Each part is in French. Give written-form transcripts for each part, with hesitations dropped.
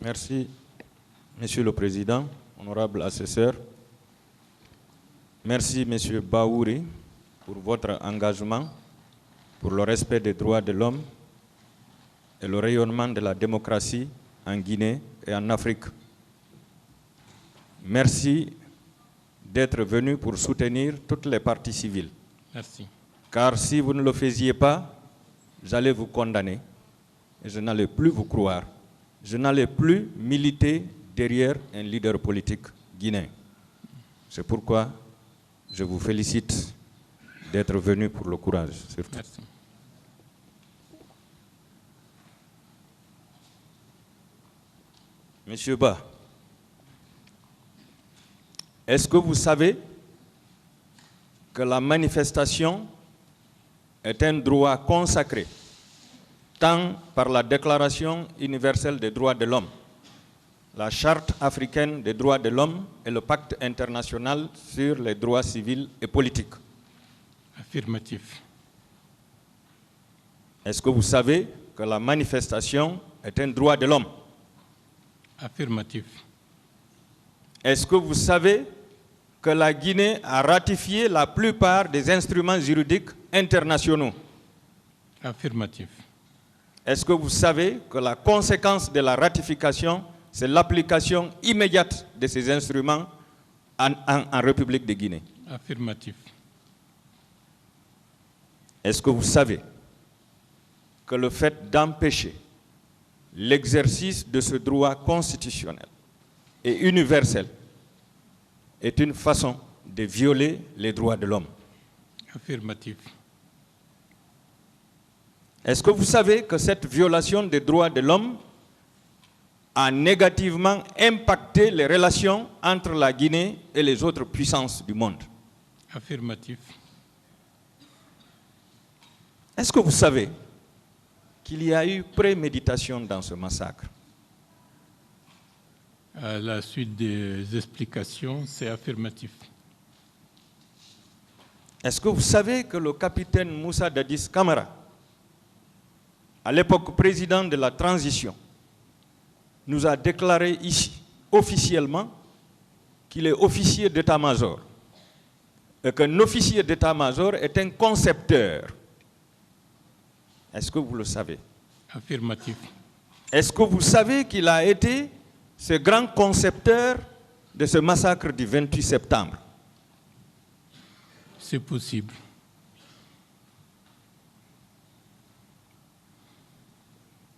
Merci, Monsieur le Président, honorable assesseur. Merci, Monsieur Baouri, pour votre engagement pour le respect des droits de l'homme et le rayonnement de la démocratie en Guinée et en Afrique. Merci d'être venu pour soutenir toutes les parties civiles. Merci. Car si vous ne le faisiez pas, j'allais vous condamner et je n'allais plus vous croire. Je n'allais plus militer derrière un leader politique guinéen. C'est pourquoi je vous félicite d'être venu pour le courage. Surtout. Merci. Monsieur Ba, est-ce que vous savez que la manifestation est un droit consacré tant par la Déclaration universelle des droits de l'homme, la Charte africaine des droits de l'homme et le Pacte international sur les droits civils et politiques? Affirmatif. Est-ce que vous savez que la manifestation est un droit de l'homme? Affirmatif. Est-ce que vous savez que la Guinée a ratifié la plupart des instruments juridiques internationaux? Affirmatif. Est-ce que vous savez que la conséquence de la ratification, c'est l'application immédiate de ces instruments en République de Guinée? Affirmatif. Est-ce que vous savez que le fait d'empêcher l'exercice de ce droit constitutionnel et universel est une façon de violer les droits de l'homme? Affirmatif. Est-ce que vous savez que cette violation des droits de l'homme a négativement impacté les relations entre la Guinée et les autres puissances du monde? Affirmatif. Est-ce que vous savez qu'il y a eu préméditation dans ce massacre? À la suite des explications, c'est affirmatif. Est-ce que vous savez que le capitaine Moussa Dadis Camara, à l'époque président de la transition, nous a déclaré ici, officiellement, qu'il est officier d'état-major et qu'un officier d'état-major est un concepteur? Est-ce que vous le savez? Affirmatif. Est-ce que vous savez qu'il a été ce grand concepteur de ce massacre du 28 septembre? C'est possible.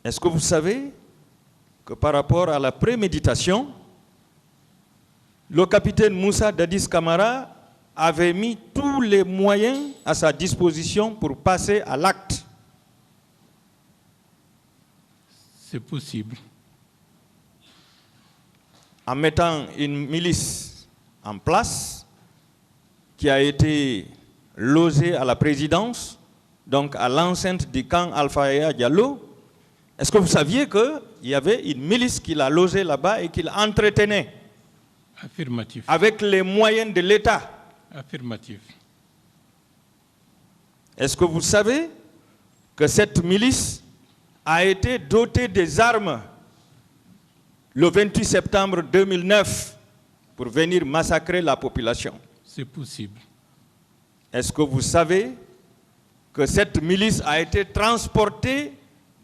Est-ce que vous savez que par rapport à la préméditation, le capitaine Moussa Dadis Camara avait mis tous les moyens à sa disposition pour passer à l'acte? C'est possible. En mettant une milice en place qui a été logée à la présidence, donc à l'enceinte du camp Alpha Yaya Diallo. Est-ce que vous saviez qu'il y avait une milice qu'il a logée là-bas et qu'il entretenait? Affirmatif. Avec les moyens de l'État? Affirmatif. Est-ce que vous savez que cette milice a été dotée des armes le 28 septembre 2009 pour venir massacrer la population? C'est possible. Est-ce que vous savez que cette milice a été transportée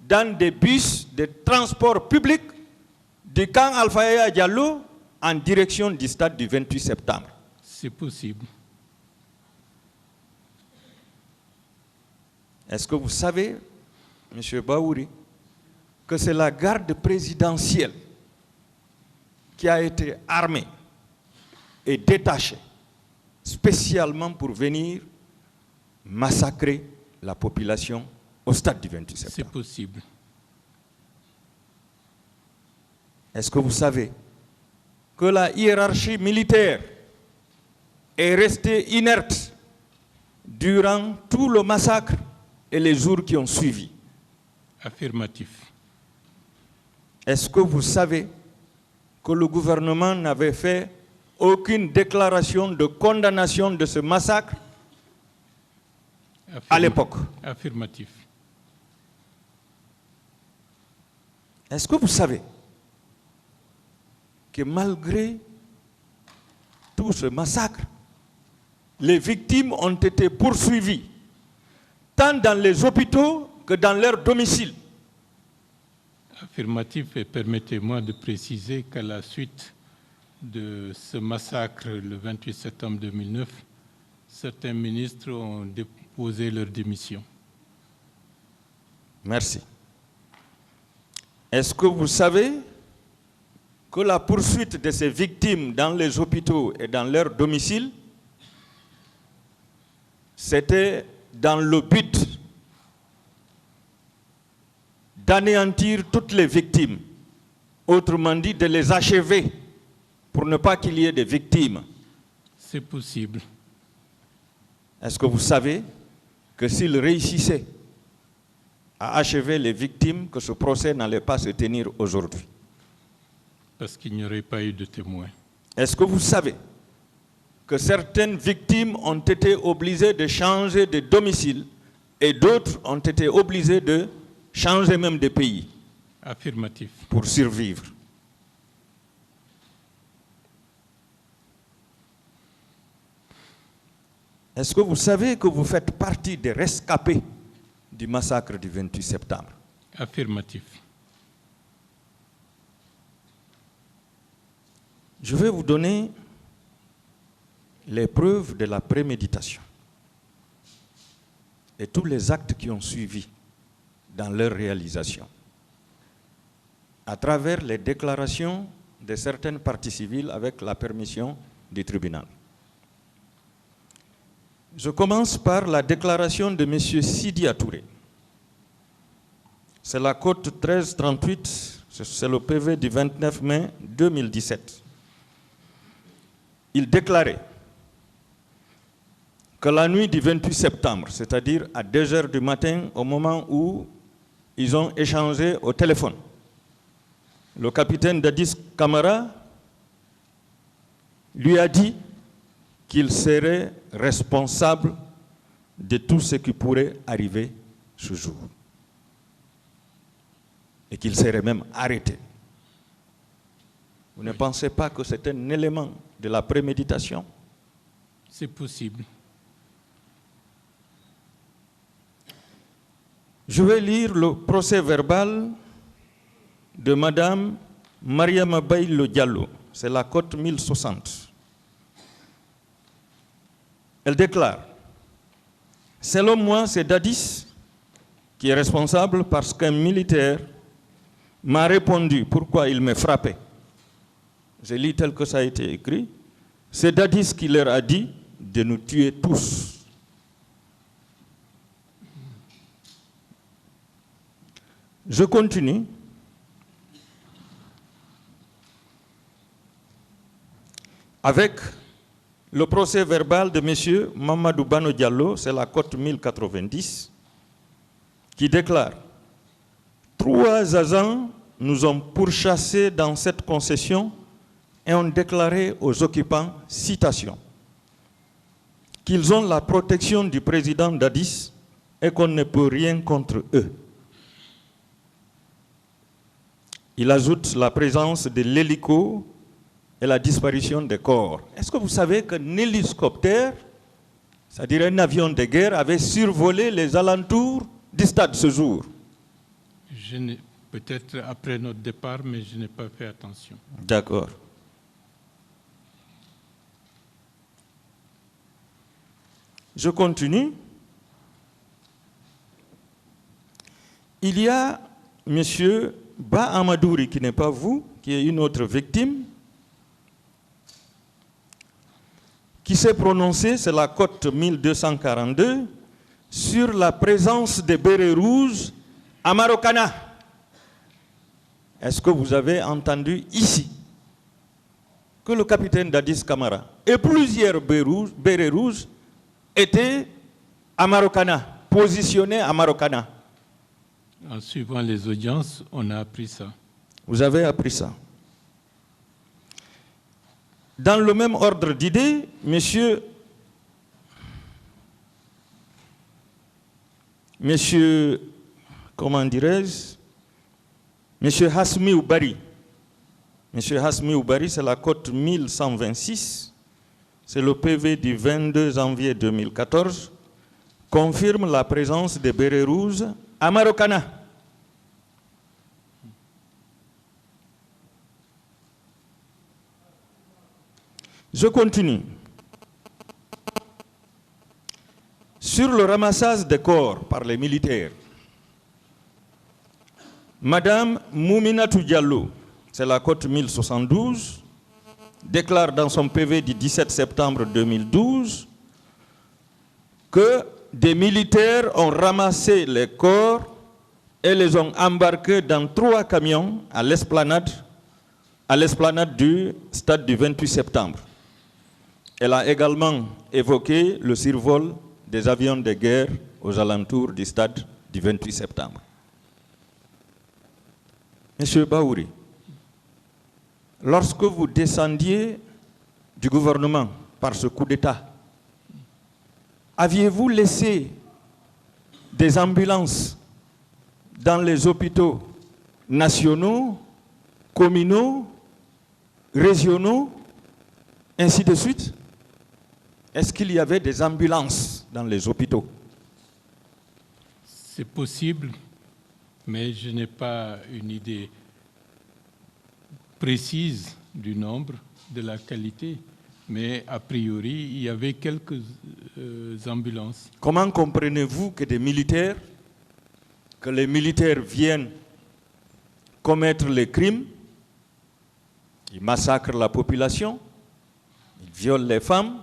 dans des bus de transport public du camp Alpha Yaya Diallo en direction du stade du 28 septembre? C'est possible. Est-ce que vous savez, M. Baouri, que c'est la garde présidentielle qui a été armée et détachée spécialement pour venir massacrer la population au stade du 28 septembre? C'est possible. Est-ce que vous savez que la hiérarchie militaire est restée inerte durant tout le massacre et les jours qui ont suivi? Affirmatif. Est-ce que vous savez que le gouvernement n'avait fait aucune déclaration de condamnation de ce massacre à l'époque? Affirmatif. Est-ce que vous savez que malgré tout ce massacre, les victimes ont été poursuivies, tant dans les hôpitaux que dans leur domicile. Affirmatif, et permettez-moi de préciser qu'à la suite de ce massacre le 28 septembre 2009, certains ministres ont déposé leur démission. Merci. Est-ce que vous savez que la poursuite de ces victimes dans les hôpitaux et dans leur domicile, c'était dans le but d'anéantir toutes les victimes, autrement dit de les achever pour ne pas qu'il y ait de victimes? C'est possible. Est-ce que vous savez que s'ils réussissaient à achever les victimes, que ce procès n'allait pas se tenir aujourd'hui? Parce qu'il n'y aurait pas eu de témoins. Est-ce que vous savez que certaines victimes ont été obligées de changer de domicile et d'autres ont été obligées de changer même de pays? Affirmatif. Pour survivre. Est-ce que vous savez que vous faites partie des rescapés du massacre du 28 septembre? Affirmatif. Je vais vous donner les preuves de la préméditation et tous les actes qui ont suivi dans leur réalisation, à travers les déclarations de certaines parties civiles avec la permission du tribunal. Je commence par la déclaration de M. Sidi Touré. C'est la cote 1338, c'est le PV du 29 mai 2017. Il déclarait que la nuit du 28 septembre, c'est-à-dire à 2 heures du matin, au moment où ils ont échangé au téléphone, le capitaine Dadis Camara lui a dit qu'il serait responsable de tout ce qui pourrait arriver ce jour et qu'il serait même arrêté. Vous ne pensez pas que c'est un élément de la préméditation? C'est possible. Je vais lire le procès verbal de Madame Mariama Baïlo Diallo. C'est la cote 1060. Elle déclare: selon moi, c'est Dadis qui est responsable parce qu'un militaire m'a répondu pourquoi il me frappait. Je lis tel que ça a été écrit. C'est Dadis qui leur a dit de nous tuer tous. Je continue. Avec le procès verbal de M. Mamadou Bano Diallo, c'est la cote 1090, qui déclare: 3 agents nous ont pourchassés dans cette concession et ont déclaré aux occupants, citation, qu'ils ont la protection du président Dadis et qu'on ne peut rien contre eux. Il ajoute la présence de l'hélico et la disparition des corps. Est-ce que vous savez qu'un hélicoptère, c'est-à-dire un avion de guerre, avait survolé les alentours du stade ce jour? Peut-être après notre départ, mais je n'ai pas fait attention. D'accord. Je continue. Il y a M. Ba Amadouri, qui n'est pas vous, qui est une autre victime, qui s'est prononcé, c'est la cote 1242, sur la présence des bérets rouges à Marokana. Est-ce que vous avez entendu ici que le capitaine Dadis Camara et plusieurs bérets rouges étaient à Marokana, positionnés à Marokana? En suivant les audiences, on a appris ça. Vous avez appris ça. Dans le même ordre d'idées, monsieur, comment dirais-je, monsieur Hasmi Oubari, M. Hasmi Oubari, c'est la cote 1126. C'est le PV du 22 janvier 2014. Confirme la présence des bérets rouges à Marokana. Je continue. Sur le ramassage des corps par les militaires, Madame Mouminatou Diallo, c'est la cote 1072, déclare dans son PV du 17 septembre 2012 que des militaires ont ramassé les corps et les ont embarqués dans 3 camions à l'esplanade du stade du 28 septembre. Elle a également évoqué le survol des avions de guerre aux alentours du stade du 28 septembre. Monsieur Baouri, lorsque vous descendiez du gouvernement par ce coup d'État, aviez-vous laissé des ambulances dans les hôpitaux nationaux, communaux, régionaux, ainsi de suite? Est-ce qu'il y avait des ambulances dans les hôpitaux? C'est possible, mais je n'ai pas une idée précise du nombre, de la qualité. Mais a priori, il y avait quelques ambulances. Comment comprenez-vous que les militaires viennent commettre les crimes, ils massacrent la population, ils violent les femmes,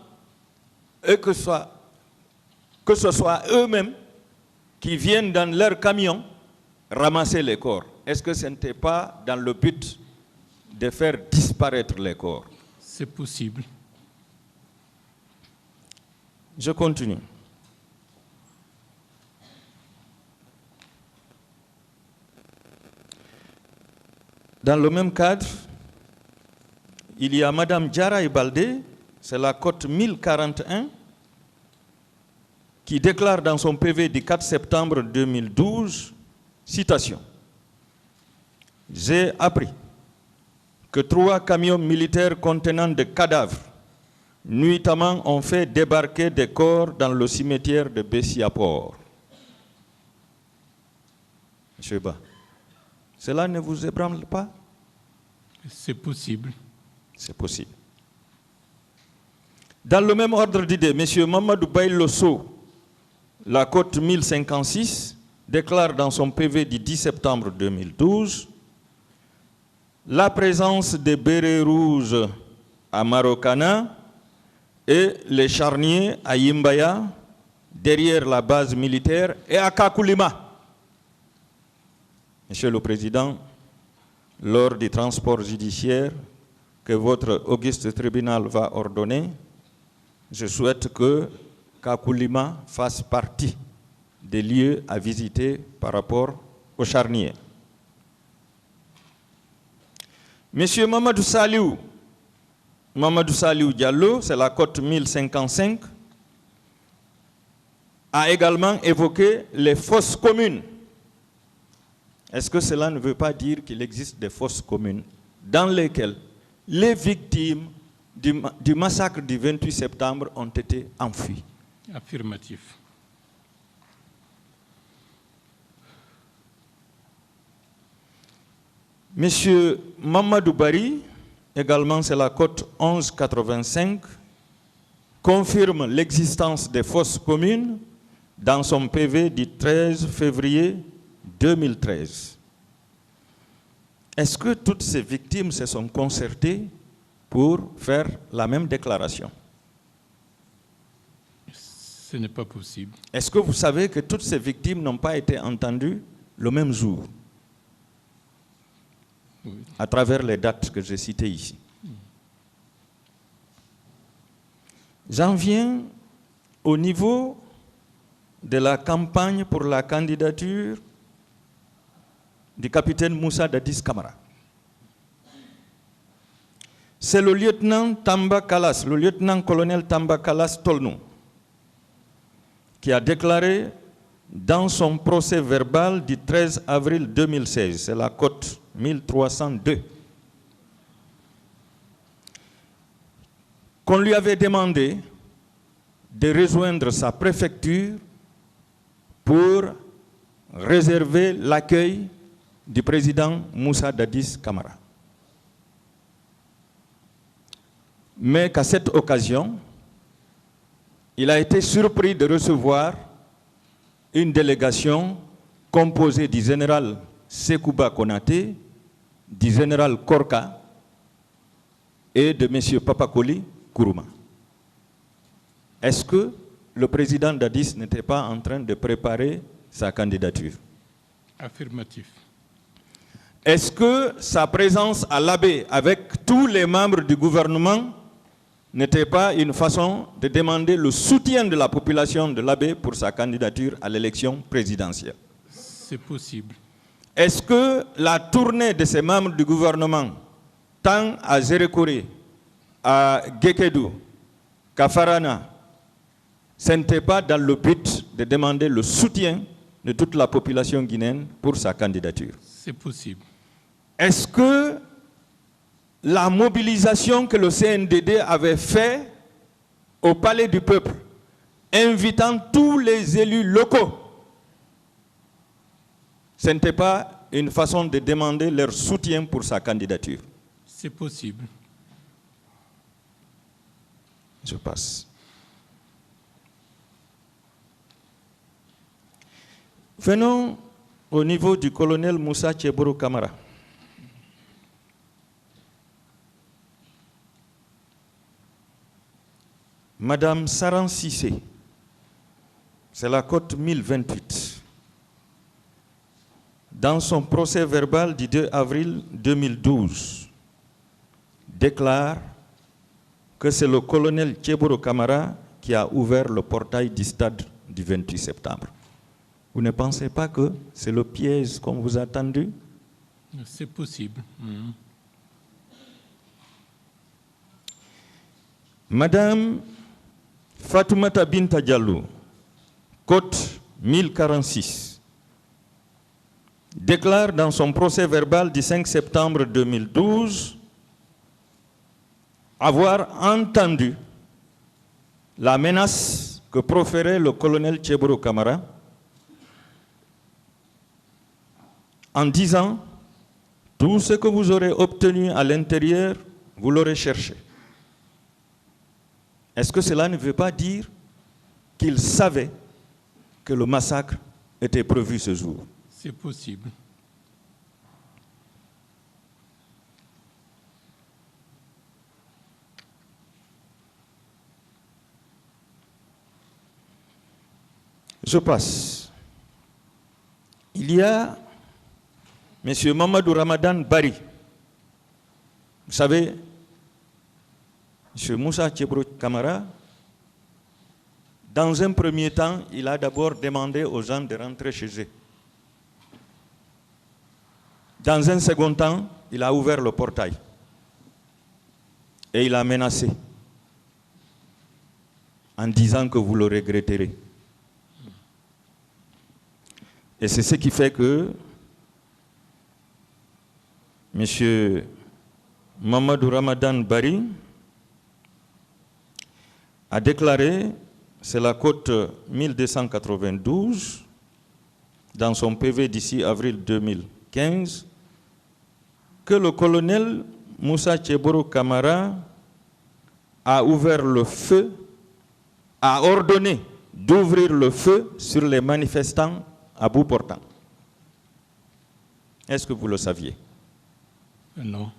et que ce soit eux-mêmes qui viennent dans leur camion ramasser les corps? Est-ce que ce n'était pas dans le but de faire disparaître les corps? C'est possible. Je continue. Dans le même cadre, il y a Mme Diara Ibaldé, c'est la cote 1041, qui déclare dans son PV du 4 septembre 2012, citation, « J'ai appris que 3 camions militaires contenant des cadavres nuitamment ont fait débarquer des corps dans le cimetière de Bessiaport. » Monsieur Ba, cela ne vous ébranle pas? C'est possible. C'est possible. Dans le même ordre d'idée, M. Mamadou Baylosso, la cote 1056, déclare dans son PV du 10 septembre 2012 la présence des bérets rouges à Marokana et les charniers à Yimbaya, derrière la base militaire, et à Kakoulima. Monsieur le Président, lors du transport judiciaire que votre auguste tribunal va ordonner, je souhaite que Kakoulima fasse partie des lieux à visiter par rapport aux charniers. Monsieur Mamadou Saliou Diallo, c'est la cote 1055, a également évoqué les fosses communes. Est-ce que cela ne veut pas dire qu'il existe des fosses communes dans lesquelles les victimes du massacre du 28 septembre ont été enfuies? Affirmatif. Monsieur Mamadou Bari, également c'est la cote 1185, confirme l'existence des fosses communes dans son PV du 13 février 2013. Est-ce que toutes ces victimes se sont concertées pour faire la même déclaration? Ce n'est pas possible. Est-ce que vous savez que toutes ces victimes n'ont pas été entendues le même jour? Oui. À travers les dates que j'ai citées ici. J'en viens au niveau de la campagne pour la candidature du capitaine Moussa Dadis Camara. C'est le lieutenant Tamba Kalas, le lieutenant-colonel Tamba Kalas Tolnou, qui a déclaré dans son procès verbal du 13 avril 2016, c'est la cote 1302, qu'on lui avait demandé de rejoindre sa préfecture pour réserver l'accueil du président Moussa Dadis Camara. Mais qu'à cette occasion, il a été surpris de recevoir une délégation composée du général Sekouba Konaté, du général Korka et de M. Papakoli Kourouma. Est-ce que le président Dadis n'était pas en train de préparer sa candidature? Affirmatif. Est-ce que sa présence à l'Abbé avec tous les membres du gouvernement n'était pas une façon de demander le soutien de la population de l'Abbé pour sa candidature à l'élection présidentielle? C'est possible. Est-ce que la tournée de ces membres du gouvernement, tant à Zérékoré, à Gekedou, qu'à Farana, ce n'était pas dans le but de demander le soutien de toute la population guinéenne pour sa candidature? C'est possible. Est-ce que la mobilisation que le CNDD avait faite au Palais du Peuple, invitant tous les élus locaux, ce n'était pas une façon de demander leur soutien pour sa candidature? C'est possible. Je passe. Venons au niveau du colonel Moussa Tcheboro Camara. Madame Saran Sissé, c'est la cote 1028. Dans son procès verbal du 2 avril 2012, déclare que c'est le colonel Tcheboro Camara qui a ouvert le portail du stade du 28 septembre. Vous ne pensez pas que c'est le piège qu'on vous a tendu? C'est possible. Madame Fatoumata Binta Diallo, cote 1046, déclare dans son procès verbal du 5 septembre 2012 avoir entendu la menace que proférait le colonel Tcheboro Camara en disant « Tout ce que vous aurez obtenu à l'intérieur, vous l'aurez cherché ». Est-ce que cela ne veut pas dire qu'il savait que le massacre était prévu ce jour? C'est possible. Je passe. Il y a M. Mamadou Ramadan Bari. Vous savez, M. Moussa Tcheboro Camara, dans un premier temps, il a d'abord demandé aux gens de rentrer chez eux. Dans un second temps, il a ouvert le portail. Et il a menacé en disant que vous le regretterez. Et c'est ce qui fait que M. Mamadou Ramadan Bari a déclaré, c'est la cote 1292, dans son PV d'ici avril 2015, que le colonel Moussa Tcheboro Camara a ouvert le feu, a ordonné d'ouvrir le feu sur les manifestants à bout portant. Est-ce que vous le saviez? Non.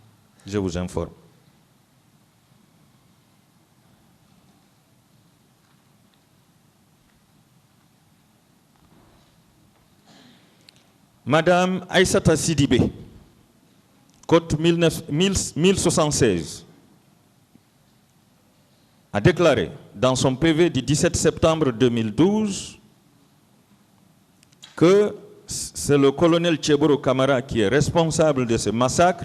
Je vous informe. Madame Aïssata Sidibé, cote 1076, a déclaré dans son PV du 17 septembre 2012 que c'est le colonel Tcheboro Camara qui est responsable de ce massacre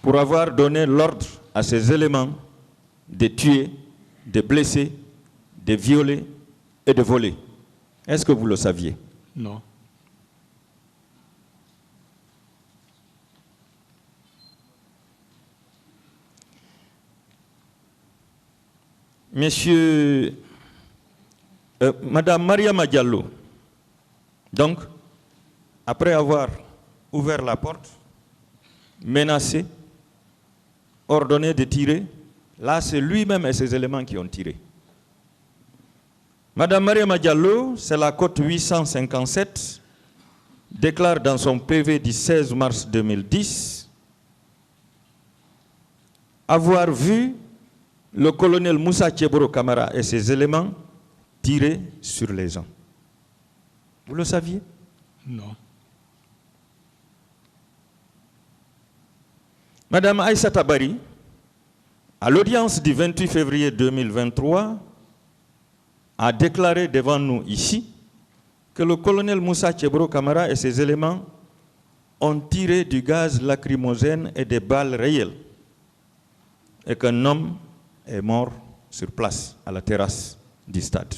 pour avoir donné l'ordre à ses éléments de tuer, de blesser, de violer et de voler. Est-ce que vous le saviez? Non. Madame Mariama Diallo, donc, après avoir ouvert la porte, menacé, ordonné de tirer, là c'est lui-même et ses éléments qui ont tiré. Madame Mariama Diallo, c'est la cote 857, déclare dans son PV du 16 mars 2010 avoir vu le colonel Moussa Tcheboro Camara et ses éléments tirer sur les gens. Vous le saviez? Non. Madame Aïssa Tabari, à l'audience du 28 février 2023, a déclaré devant nous ici que le colonel Moussa Tcheboro Camara et ses éléments ont tiré du gaz lacrymogène et des balles réelles et qu'un homme est mort sur place, à la terrasse du stade.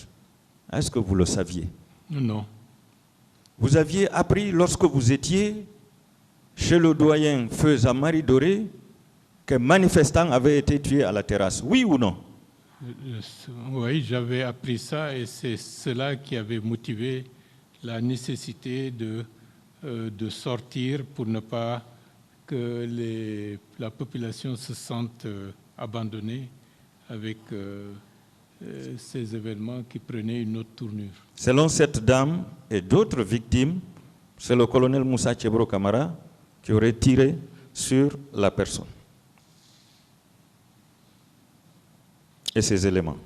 Est-ce que vous le saviez? Non. Vous aviez appris lorsque vous étiez chez le doyen Feu Zamari Doré qu'un manifestant avait été tué à la terrasse, oui ou non? Oui, j'avais appris ça et c'est cela qui avait motivé la nécessité de sortir pour ne pas que la population se sente abandonnée avec ces événements qui prenaient une autre tournure. Selon cette dame et d'autres victimes, c'est le colonel Moussa Tcheboro Camara qui aurait tiré sur la personne et ses éléments.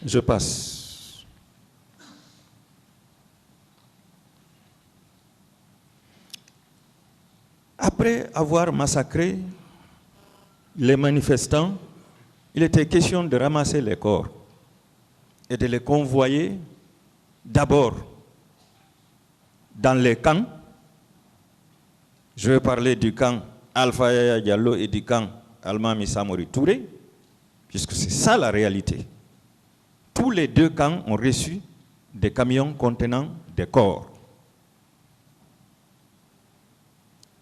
Je passe. Après avoir massacré les manifestants, il était question de ramasser les corps et de les convoyer d'abord dans les camps. Je vais parler du camp Alpha Yaya Diallo et du camp Almami Samori Touré, puisque c'est ça la réalité. Tous les deux camps ont reçu des camions contenant des corps.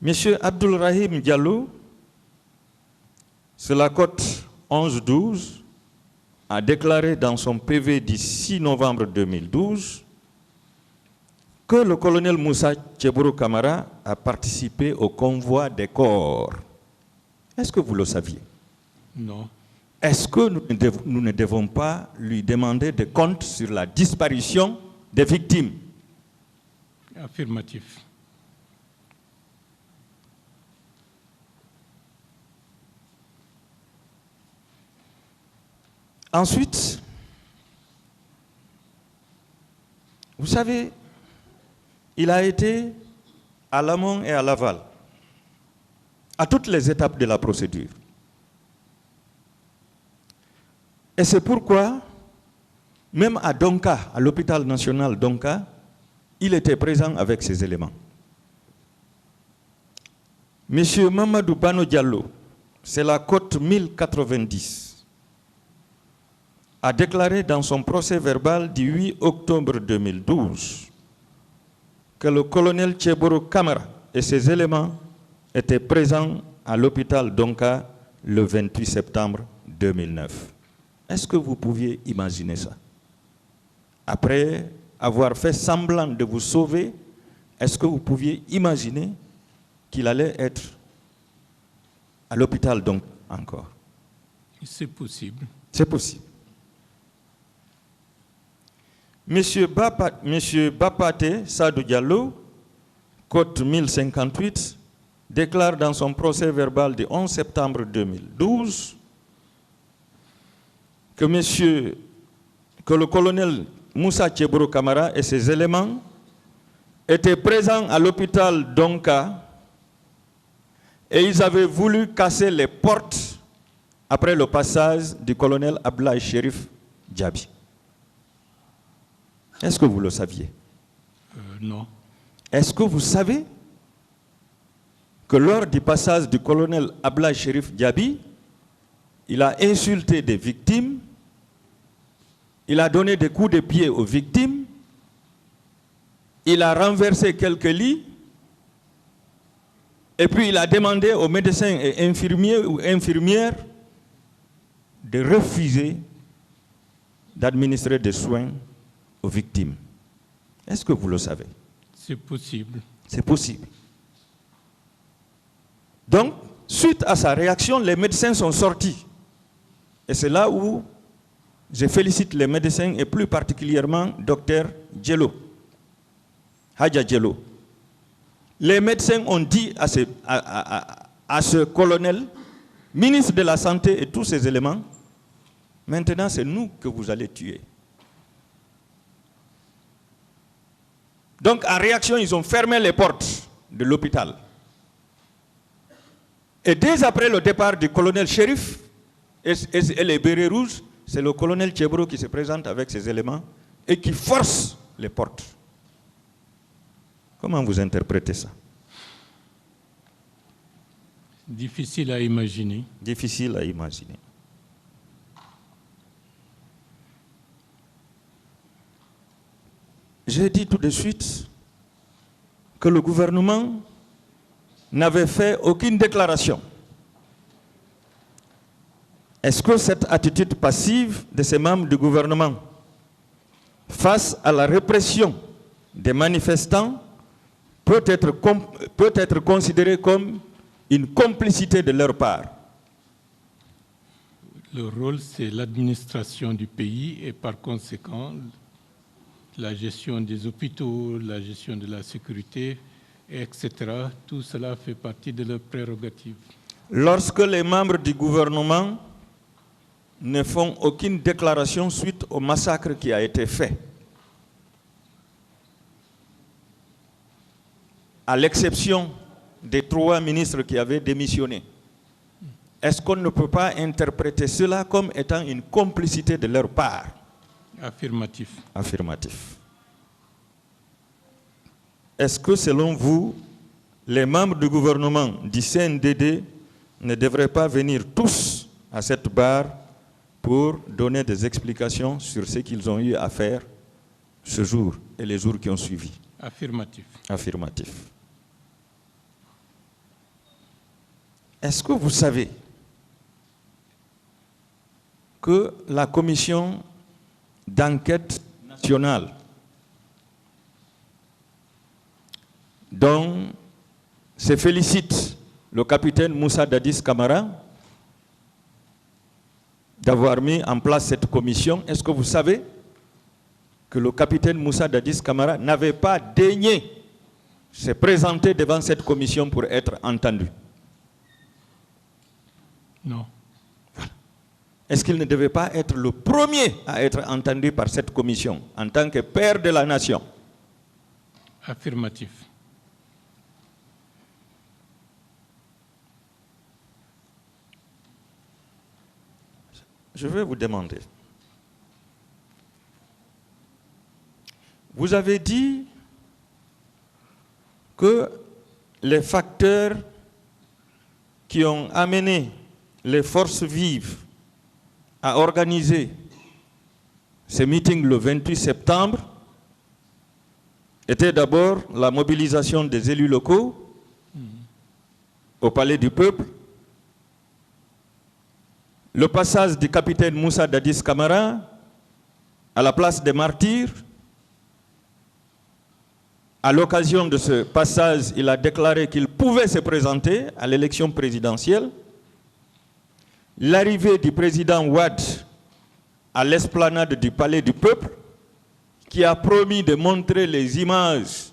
Monsieur Abdul Rahim Diallo, c'est la cote 11-12, a déclaré dans son PV du 6 novembre 2012 que le colonel Moussa Tcheboro Camara a participé au convoi des corps. Est-ce que vous le saviez? Non. Est-ce que nous ne devons pas lui demander des comptes sur la disparition des victimes? Affirmatif. Ensuite, vous savez, il a été à l'amont et à l'aval, à toutes les étapes de la procédure. Et c'est pourquoi, même à Donka, à l'hôpital national Donka, il était présent avec ses éléments. Monsieur Mamadou Bano Diallo, c'est la cote 1090, a déclaré dans son procès verbal du 8 octobre 2012 que le colonel Tcheboro Camara et ses éléments étaient présents à l'hôpital Donka le 28 septembre 2009. Est-ce que vous pouviez imaginer ça? Après avoir fait semblant de vous sauver, est-ce que vous pouviez imaginer qu'il allait être à l'hôpital donc encore? C'est possible. C'est possible. Monsieur Bapate Sadou Diallo, cote 1058, déclare dans son procès verbal du 11 septembre 2012 que le colonel Moussa Tcheboro Camara et ses éléments étaient présents à l'hôpital Donka et ils avaient voulu casser les portes après le passage du colonel Ablaye Chérif Diaby. Est-ce que vous le saviez? Non. Est-ce que vous savez que lors du passage du colonel Ablaye Chérif Diaby, il a insulté des victimes, il a donné des coups de pied aux victimes, il a renversé quelques lits, et puis il a demandé aux médecins et infirmiers ou infirmières de refuser d'administrer des soins aux victimes. Est-ce que vous le savez? C'est possible. C'est possible. Donc, suite à sa réaction, les médecins sont sortis. Et c'est là où je félicite les médecins et plus particulièrement Dr Diallo, Hadja Diallo. Les médecins ont dit à ce colonel, ministre de la Santé et tous ces éléments, maintenant c'est nous que vous allez tuer. Donc en réaction, ils ont fermé les portes de l'hôpital. Et dès après le départ du colonel Chérif et les bérets rouges, c'est le colonel Tchebro qui se présente avec ses éléments et qui force les portes. Comment vous interprétez ça? Difficile à imaginer. Difficile à imaginer. J'ai dit tout de suite que le gouvernement n'avait fait aucune déclaration. Est-ce que cette attitude passive de ces membres du gouvernement face à la répression des manifestants peut être considérée comme une complicité de leur part? Le rôle, c'est l'administration du pays et par conséquent, la gestion des hôpitaux, la gestion de la sécurité, etc. Tout cela fait partie de leurs prérogatives. Lorsque les membres du gouvernement ne font aucune déclaration suite au massacre qui a été fait, à l'exception des 3 ministres qui avaient démissionné, est-ce qu'on ne peut pas interpréter cela comme étant une complicité de leur part? Affirmatif. Affirmatif. Est-ce que selon vous, les membres du gouvernement du CNDD ne devraient pas venir tous à cette barre pour donner des explications sur ce qu'ils ont eu à faire ce jour et les jours qui ont suivi? Affirmatif. Affirmatif. Est-ce que vous savez que la commission d'enquête nationale dont se félicite le capitaine Moussa Dadis Camara d'avoir mis en place cette commission, est-ce que vous savez que le capitaine Moussa Dadis Camara n'avait pas daigné se présenter devant cette commission pour être entendu? Non. Est-ce qu'il ne devait pas être le premier à être entendu par cette commission en tant que père de la nation? Affirmatif. Je vais vous demander. Vous avez dit que les facteurs qui ont amené les forces vives à organiser ce meeting le 28 septembre était d'abord la mobilisation des élus locaux au Palais du Peuple, le passage du capitaine Moussa Dadis Camara à la place des Martyrs. À l'occasion de ce passage, il a déclaré qu'il pouvait se présenter à l'élection présidentielle. L'arrivée du président Ouad à l'esplanade du Palais du Peuple, qui a promis de montrer les images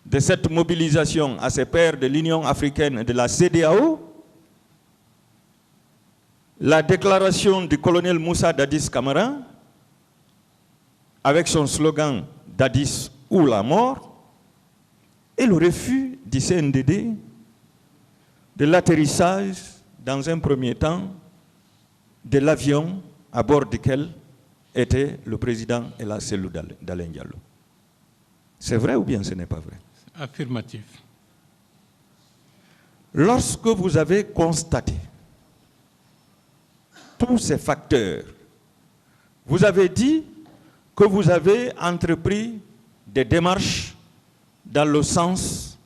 de cette mobilisation à ses pairs de l'Union africaine et de la CEDEAO, la déclaration du colonel Moussa Dadis Camara, avec son slogan « Dadis ou la mort », et le refus du CNDD de l'atterrissage, dans un premier temps, de l'avion à bord duquel était le président et la cellule d'Alain Diallo. C'est vrai ou bien ce n'est pas vrai? Affirmatif. Lorsque vous avez constaté tous ces facteurs, vous avez dit que vous avez entrepris des démarches dans le sens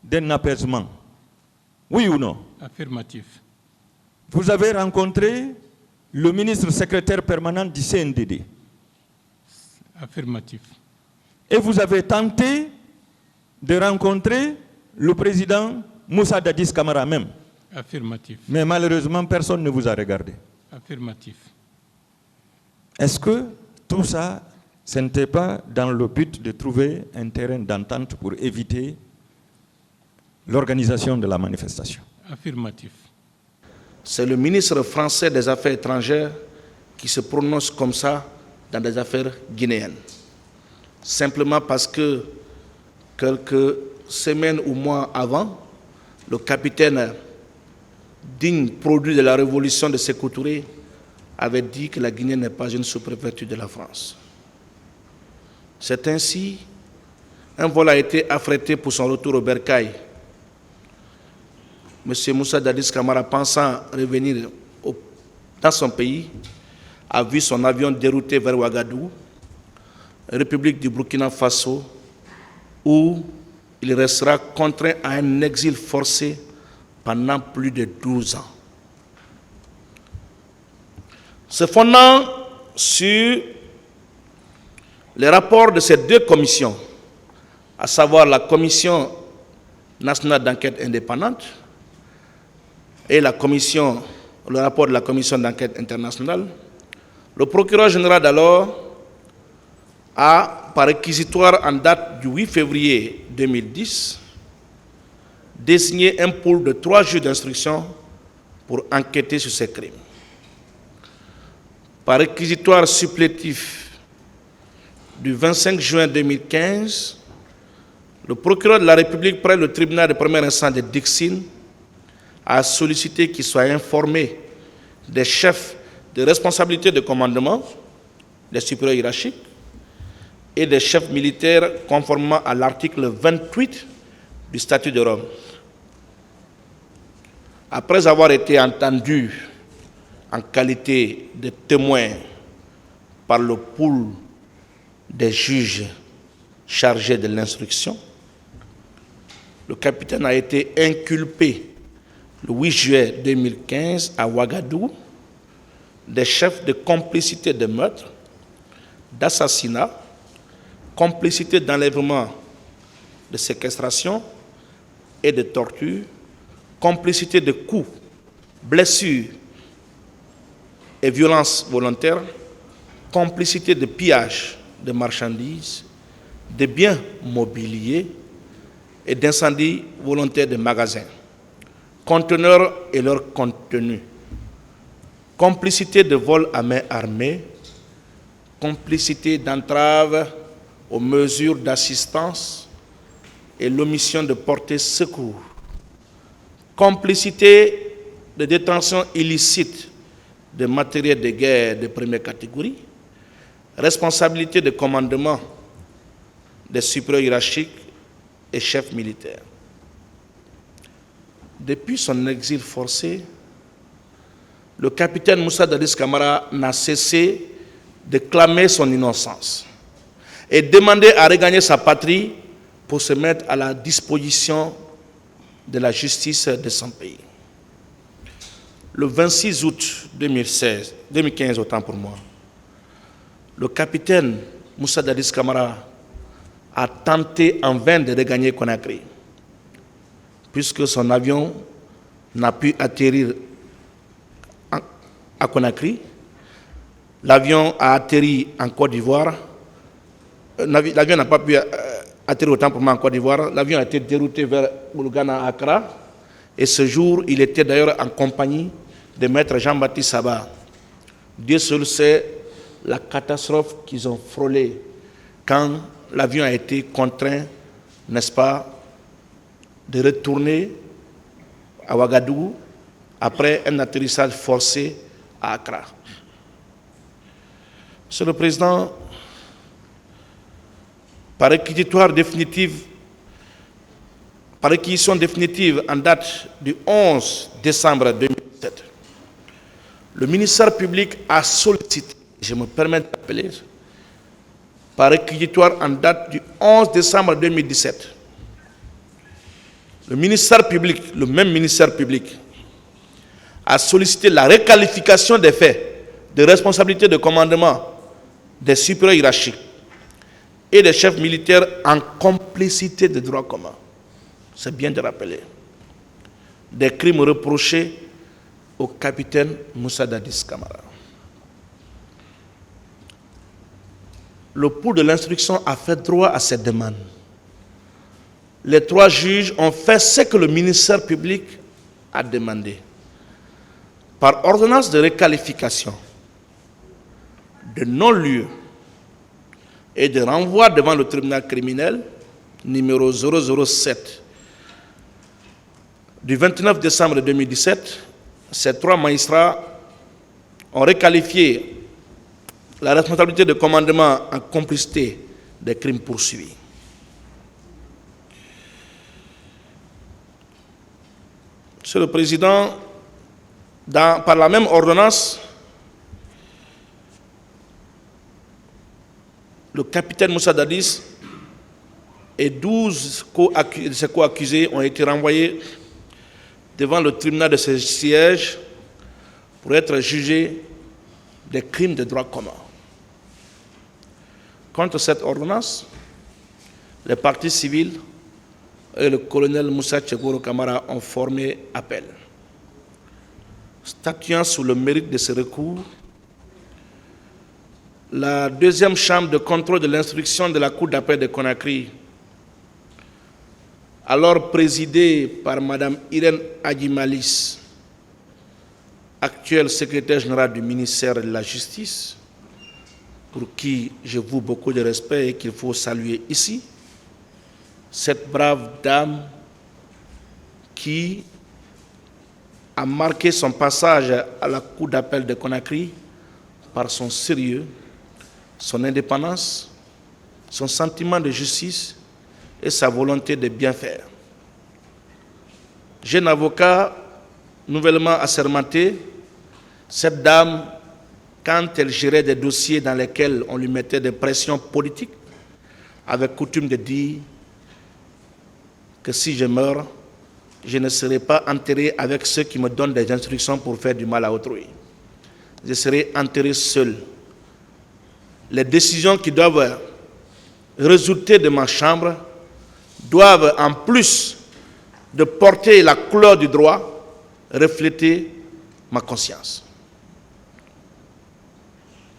d'un apaisement. Oui ou non? Affirmatif. Vous avez rencontré le ministre secrétaire permanent du CNDD. Affirmatif. Et vous avez tenté de rencontrer le président Moussa Dadis Camara même. Affirmatif. Mais malheureusement, personne ne vous a regardé. Affirmatif. Est-ce que tout ça, ce n'était pas dans le but de trouver un terrain d'entente pour éviter l'organisation de la manifestation? Affirmatif. C'est le ministre français des Affaires étrangères qui se prononce comme ça dans des affaires guinéennes. Simplement parce que quelques semaines ou mois avant, le capitaine, digne produit de la révolution de Sékou Touré, avait dit que la Guinée n'est pas une sous-préfecture de la France. C'est ainsi, un vol a été affrété pour son retour au Bercail. M. Moussa Dadis Camara, pensant revenir dans son pays, a vu son avion dérouté vers Ouagadougou, République du Burkina Faso, où il restera contraint à un exil forcé pendant plus de 12 ans. Se fondant sur les rapports de ces deux commissions, à savoir la Commission nationale d'enquête indépendante et le rapport de la Commission d'enquête internationale, le procureur général d'alors a, par réquisitoire en date du 8 février 2010, désigné un pool de 3 juges d'instruction pour enquêter sur ces crimes. Par réquisitoire supplétif du 25 juin 2015, le procureur de la République près le tribunal de première instance de Dixine a sollicité qu'il soit informé des chefs de responsabilité de commandement, des supérieurs hiérarchiques, et des chefs militaires conformément à l'article 28 du statut de Rome. Après avoir été entendu en qualité de témoin par le pool des juges chargés de l'instruction, le capitaine a été inculpé le 8 juillet 2015 à Ouagadougou des chefs de complicité de meurtre, d'assassinat, complicité d'enlèvement, de séquestration et de torture, complicité de coups, blessures et violences volontaires, complicité de pillage de marchandises, de biens mobiliers et d'incendie volontaire de magasins, conteneurs et leur contenu, complicité de vol à main armée, complicité d'entrave aux mesures d'assistance et l'omission de porter secours, complicité de détention illicite de matériel de guerre de première catégorie, responsabilité de commandement des supérieurs hiérarchiques et chefs militaires. Depuis son exil forcé, le capitaine Moussa Dadis Camara n'a cessé de clamer son innocence et demander à regagner sa patrie pour se mettre à la disposition de la justice de son pays. Le 26 août 2015, autant pour moi, le capitaine Moussa Dadis Camara a tenté en vain de regagner Conakry, puisque son avion n'a pu atterrir à Conakry. L'avion a atterri en Côte d'Ivoire. L'avion n'a pas pu atterrir autant pour moi en Côte d'Ivoire. L'avion a été dérouté vers Boulgana à Accra. Et ce jour, il était d'ailleurs en compagnie de maître Jean-Baptiste Saba. Dieu seul sait la catastrophe qu'ils ont frôlée quand l'avion a été contraint, n'est-ce pas, de retourner à Ouagadougou après un atterrissage forcé à Accra. Monsieur le Président, par réquisition définitive en date du 11 décembre 2017, le ministère public a sollicité, je me permets d'appeler, par réquisitoire en date du 11 décembre 2017, le ministère public, le même ministère public, a sollicité la requalification des faits de responsabilité de commandement des supérieurs hiérarchiques et des chefs militaires en complicité de droit commun. C'est bien de rappeler. Des crimes reprochés au capitaine Moussa Dadis Camara. Le pôle de l'instruction a fait droit à cette demande. Les 3 juges ont fait ce que le ministère public a demandé. Par ordonnance de requalification, de non-lieu et de renvoi devant le tribunal criminel numéro 007 du 29 décembre 2017, ces 3 magistrats ont requalifié la responsabilité de commandement en complicité des crimes poursuivis. Monsieur le Président, par la même ordonnance, le capitaine Moussa Dadis et 12 de ses co-accusés ont été renvoyés devant le tribunal de ce siège pour être jugés des crimes de droit commun. Contre cette ordonnance, les parties civiles et le colonel Moussa Tchegoro Camara ont formé appel. Statuant sur le mérite de ce recours, la deuxième chambre de contrôle de l'instruction de la Cour d'appel de Conakry, alors présidée par Mme Irène Adjimalis, actuelle secrétaire générale du ministère de la Justice, pour qui je voue beaucoup de respect et qu'il faut saluer ici, cette brave dame qui a marqué son passage à la Cour d'appel de Conakry par son sérieux, son indépendance, son sentiment de justice et sa volonté de bien faire. Jeune avocat nouvellement assermenté, cette dame, quand elle gérait des dossiers dans lesquels on lui mettait des pressions politiques, avait coutume de dire que si je meurs, je ne serai pas enterré avec ceux qui me donnent des instructions pour faire du mal à autrui. Je serai enterré seul. Les décisions qui doivent résulter de ma chambre doivent, en plus de porter la couleur du droit, refléter ma conscience.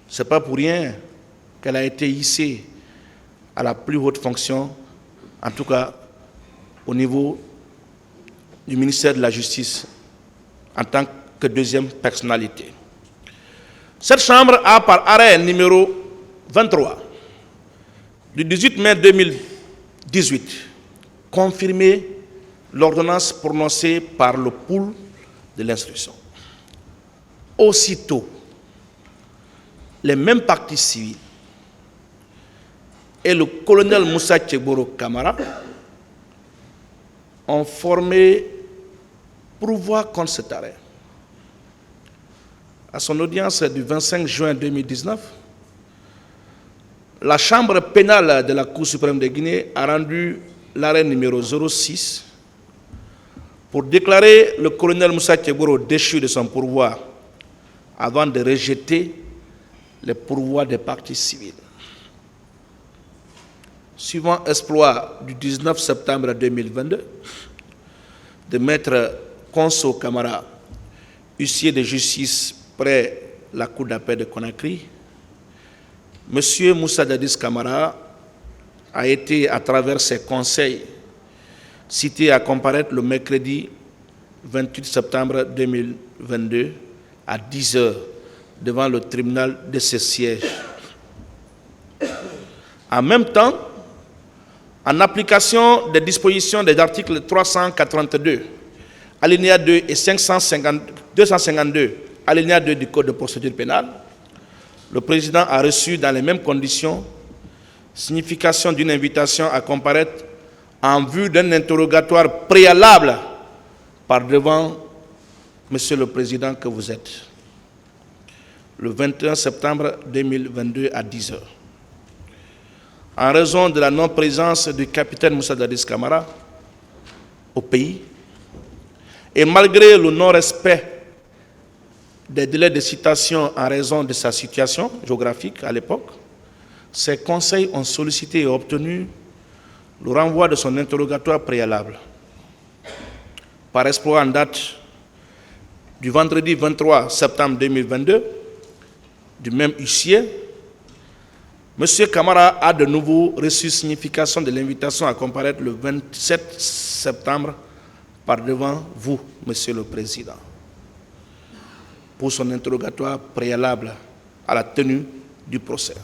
Ce n'est pas pour rien qu'elle a été hissée à la plus haute fonction, en tout cas au niveau du ministère de la Justice, en tant que deuxième personnalité. Cette chambre a, par arrêt numéro 23 du 18 mai 2018, confirmé l'ordonnance prononcée par le pôle de l'instruction. Aussitôt, les mêmes parties civiles et le colonel Moussa Tchegoro Camara ont formé pourvoi contre cet arrêt. À son audience du 25 juin 2019, la Chambre pénale de la Cour suprême de Guinée a rendu l'arrêt numéro 06 pour déclarer le colonel Moussa Tchegoro déchu de son pourvoi avant de rejeter les pourvois des parties civiles. Suivant exploit du 19 septembre 2022 de maître Konso Camara, huissier de justice près la Cour d'appel de Conakry, M. Moussa Dadis Camara a été, à travers ses conseils, cité à comparaître le mercredi 28 septembre 2022 à 10 h devant le tribunal de ce siège. En même temps, en application des dispositions des articles 382, alinéa 2 et 252, alinéa 2 du Code de procédure pénale, le président a reçu dans les mêmes conditions signification d'une invitation à comparaître en vue d'un interrogatoire préalable par devant Monsieur le Président que vous êtes, le 21 septembre 2022 à 10 h. En raison de la non-présence du capitaine Moussa Dadis Camara au pays, et malgré le non-respect des délais de citation en raison de sa situation géographique à l'époque, ses conseils ont sollicité et obtenu le renvoi de son interrogatoire préalable. Par exploit en date du vendredi 23 septembre 2022, du même huissier, M. Camara a de nouveau reçu signification de l'invitation à comparaître le 27 septembre par devant vous, Monsieur le Président, pour son interrogatoire préalable à la tenue du procès.